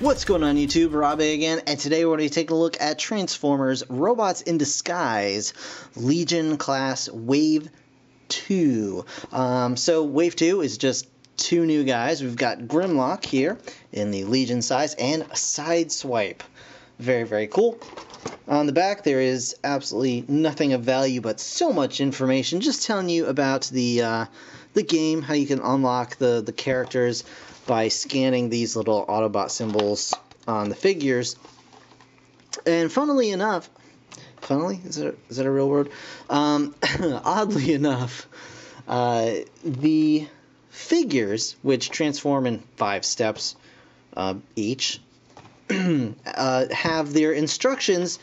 What's going on YouTube? Rob again, and today we're going to be taking a look at Transformers Robots in Disguise Legion Class Wave 2. So Wave 2 is just two new guys. We've got Grimlock here in the Legion size and Sideswipe. Very, very cool. On the back there is absolutely nothing of value but so much information, just telling you about the game, how you can unlock the characters by scanning these little Autobot symbols on the figures. And funnily enough, is that a real word? Oddly enough, the figures, which transform in 5 steps each, have their instructions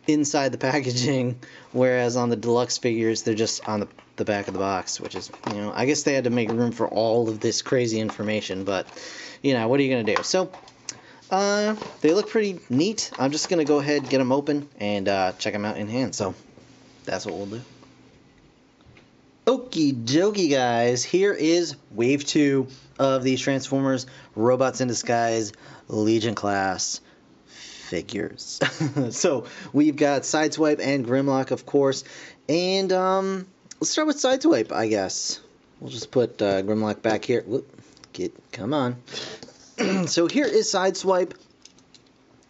inside the packaging, whereas on the deluxe figures they're just on the back of the box, which is, you know, I guess they had to make room for all of this crazy information, but, you know, what are you going to do? So, they look pretty neat. I'm just going to go ahead, get them open, and check them out in hand, so that's what we'll do. Okie dokie, guys, here is Wave 2 of these Transformers Robots in Disguise Legion Class figures. So, we've got Sideswipe and Grimlock, of course, and let's start with Sideswipe, I guess. We'll just put Grimlock back here. Whoop, come on. So here is Sideswipe,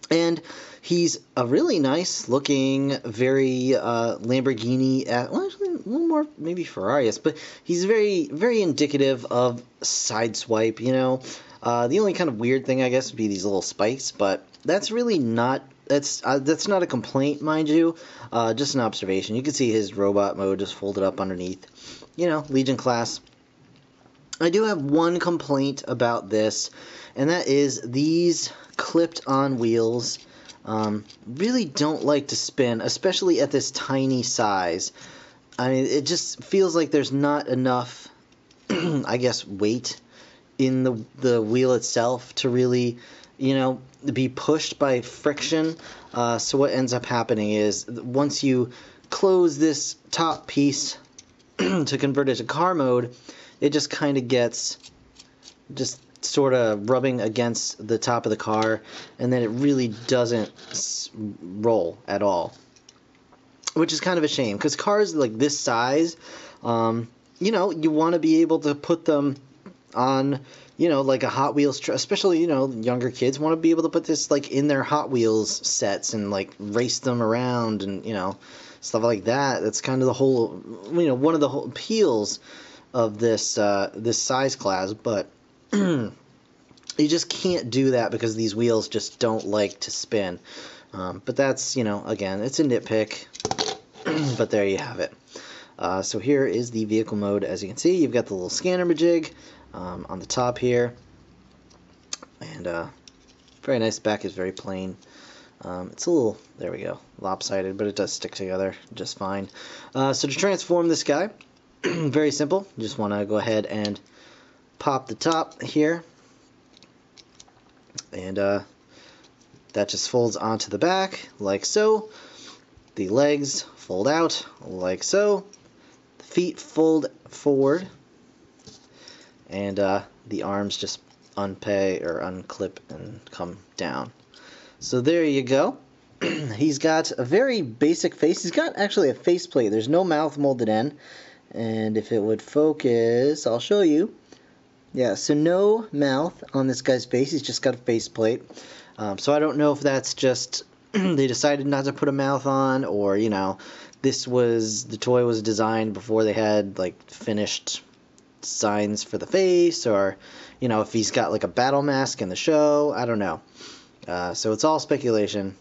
and he's a really nice looking, very Lamborghini, well, actually a little more maybe Ferrari-esque, but he's very, very indicative of Sideswipe, you know. The only kind of weird thing, I guess, would be these little spikes, but that's really not, that's not a complaint, mind you, just an observation. You can see his robot mode just folded up underneath, you know, Legion class. I do have one complaint about this, and that is these clipped on wheels really don't like to spin, especially at this tiny size. I mean, it just feels like there's not enough, I guess, weight in the wheel itself to really, you know, be pushed by friction. So what ends up happening is once you close this top piece to convert it to car mode, it just kind of gets just sort of rubbing against the top of the car, and then it really doesn't roll at all, which is kind of a shame, because cars like this size, you know, you want to be able to put them on, you know, like a Hot Wheels, especially, you know, younger kids want to be able to put this like in their Hot Wheels sets and like race them around and, you know, stuff like that. That's kind of the whole, you know, one of the whole appeals of this this size class, but you just can't do that because these wheels just don't like to spin. But that's, you know, again, it's a nitpick, but there you have it. So here is the vehicle mode. As you can see, you've got the little scanner majig on the top here, and very nice. Back is very plain. It's a little, there we go, lopsided, but it does stick together just fine. So to transform this guy, very simple. You just want to go ahead and pop the top here, and that just folds onto the back like so. The legs fold out like so. The feet fold forward, and the arms just unclip and come down. So there you go. He's got a very basic face. He's got actually a faceplate. There's no mouth molded in. And if it would focus, I'll show you. Yeah, so no mouth on this guy's face. He's just got a faceplate. So I don't know if that's just they decided not to put a mouth on, or, you know, the toy was designed before they had like finished signs for the face, or, you know, if he's got like a battle mask in the show. I don't know. So it's all speculation,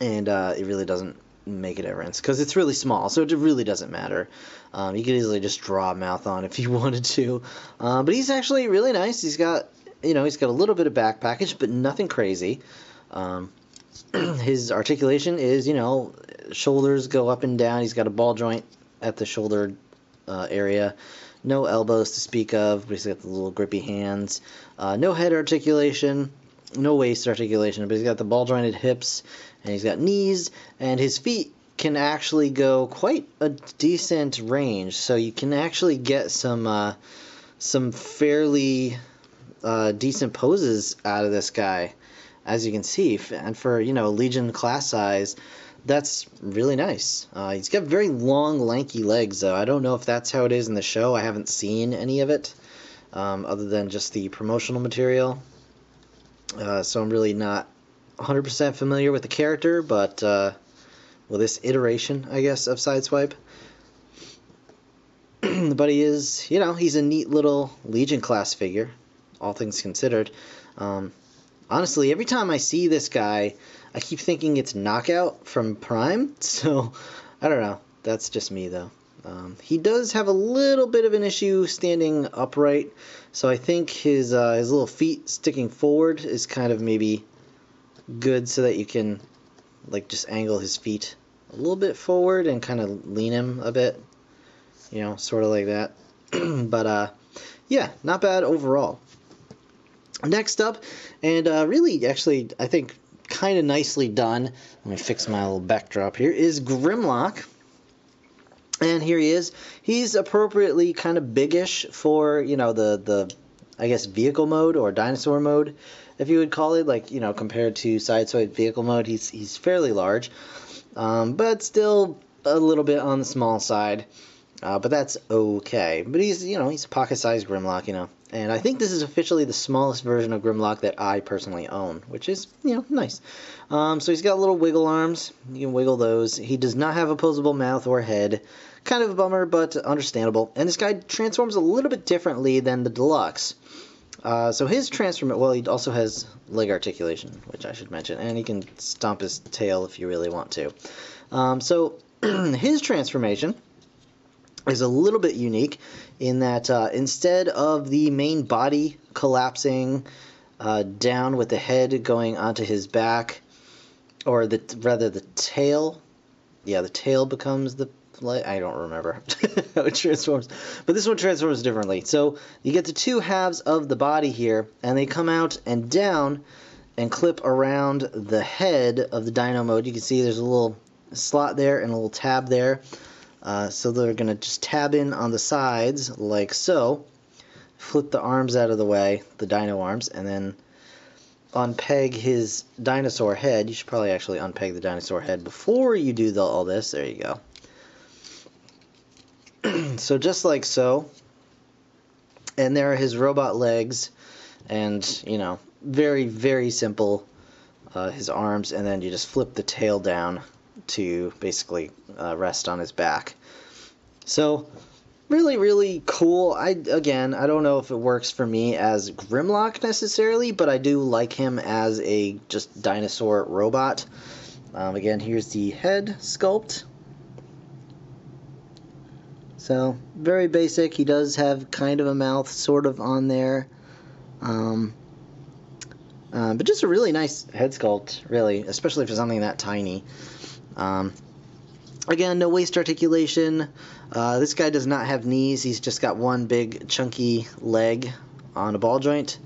and it really doesn't make a difference because it's really small, so it really doesn't matter. You could easily just draw a mouth on if you wanted to, but he's actually really nice. He's got, you know, he's got a little bit of back package, but nothing crazy. His articulation is, you know, shoulders go up and down. He's got a ball joint at the shoulder area. No elbows to speak of, but he's got the little grippy hands. No head articulation, no waist articulation, but he's got the ball jointed hips, and he's got knees, and his feet can actually go quite a decent range, so you can actually get some fairly decent poses out of this guy. as you can see, and for, you know, Legion class size, that's really nice. He's got very long, lanky legs, though. I don't know if that's how it is in the show. I haven't seen any of it, other than just the promotional material. So I'm really not 100% familiar with the character, but well, this iteration, I guess, of Sideswipe. But he is, you know, he's a neat little Legion class figure, all things considered. Honestly, every time I see this guy, I keep thinking it's Knockout from Prime, so I don't know. That's just me, though. He does have a little bit of an issue standing upright, so I think his little feet sticking forward is kind of maybe good so that you can, like, just angle his feet a little bit forward and kind of lean him a bit. You know, sort of like that. But, yeah, not bad overall. Next up, and really, actually, I think kind of nicely done, let me fix my little backdrop here, is Grimlock. And here he is. He's appropriately kind of biggish for, you know, the I guess, vehicle mode or dinosaur mode, if you would call it. Like, you know, compared to Sideswipe vehicle mode, he's fairly large. But still a little bit on the small side. But that's okay. But he's, you know, he's a pocket-sized Grimlock, you know. And I think this is officially the smallest version of Grimlock that I personally own, which is, you know, nice. So he's got little wiggle arms. You can wiggle those. He does not have opposable mouth or head. Kind of a bummer, but understandable. And this guy transforms a little bit differently than the Deluxe. So his transform, well, he also has leg articulation, which I should mention. And he can stomp his tail if you really want to. So his transformation is a little bit unique in that instead of the main body collapsing down with the head going onto his back, or rather the tail, yeah, the tail becomes the, I don't remember how it transforms, but this one transforms differently. So you get the two halves of the body here, and they come out and down and clip around the head of the Dino mode. You can see there's a little slot there and a little tab there. So they're going to just tab in on the sides like so, flip the arms out of the way, the dino arms, and then unpeg his dinosaur head. You should probably actually unpeg the dinosaur head before you do all this. There you go. So just like so. And there are his robot legs, and, you know, very, very simple, his arms, and then you just flip the tail down to basically rest on his back. So really, really cool. Again, I don't know if it works for me as Grimlock necessarily, but I do like him as a just dinosaur robot. Again, here's the head sculpt. So very basic. He does have kind of a mouth sort of on there. But just a really nice head sculpt, really, especially for something that tiny. Again, no waist articulation. This guy does not have knees. He's just got one big chunky leg on a ball joint.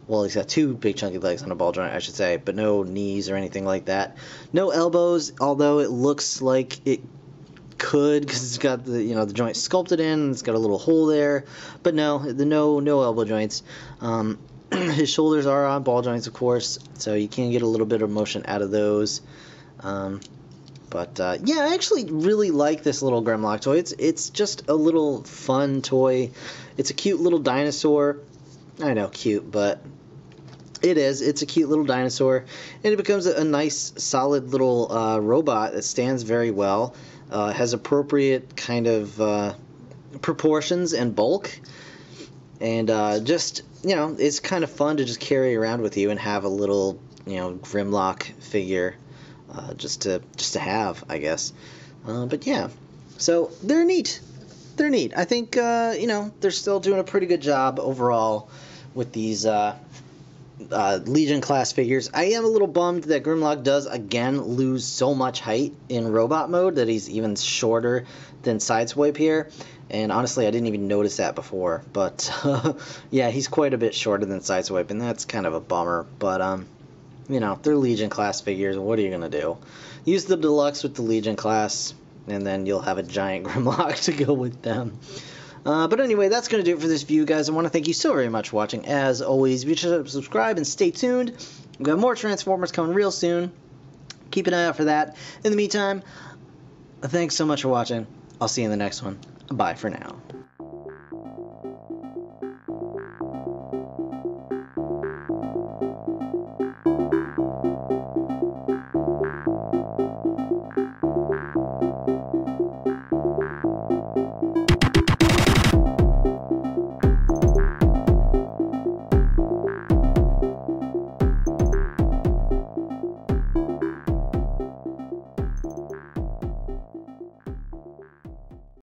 Well, he's got two big chunky legs on a ball joint, I should say, but no knees or anything like that. No elbows, although it looks like it could, because it's got the, you know, the joint sculpted in. It's got a little hole there, but no elbow joints. His shoulders are on ball joints, of course, so you can get a little bit of motion out of those. But yeah, I actually really like this little Grimlock toy. It's just a little fun toy. It's a cute little dinosaur. I know, cute, but it is. It's a cute little dinosaur, and it becomes a nice, solid little robot that stands very well. Has appropriate kind of proportions and bulk, and just, you know, it's kind of fun to just carry around with you and have a little, you know, Grimlock figure. Just to have, I guess. But yeah, so they're neat. They're neat. I think, you know, they're still doing a pretty good job overall with these Legion class figures. I am a little bummed that Grimlock does again lose so much height in robot mode that he's even shorter than Sideswipe here. And honestly, I didn't even notice that before. But yeah, he's quite a bit shorter than Sideswipe, and that's kind of a bummer. But you know, they're Legion class figures. What are you going to do? Use the Deluxe with the Legion class, and then you'll have a giant Grimlock to go with them. But anyway, that's going to do it for this view, guys. I want to thank you so very much for watching. As always, be sure to subscribe and stay tuned. We've got more Transformers coming real soon. Keep an eye out for that. In the meantime, thanks so much for watching. I'll see you in the next one. Bye for now.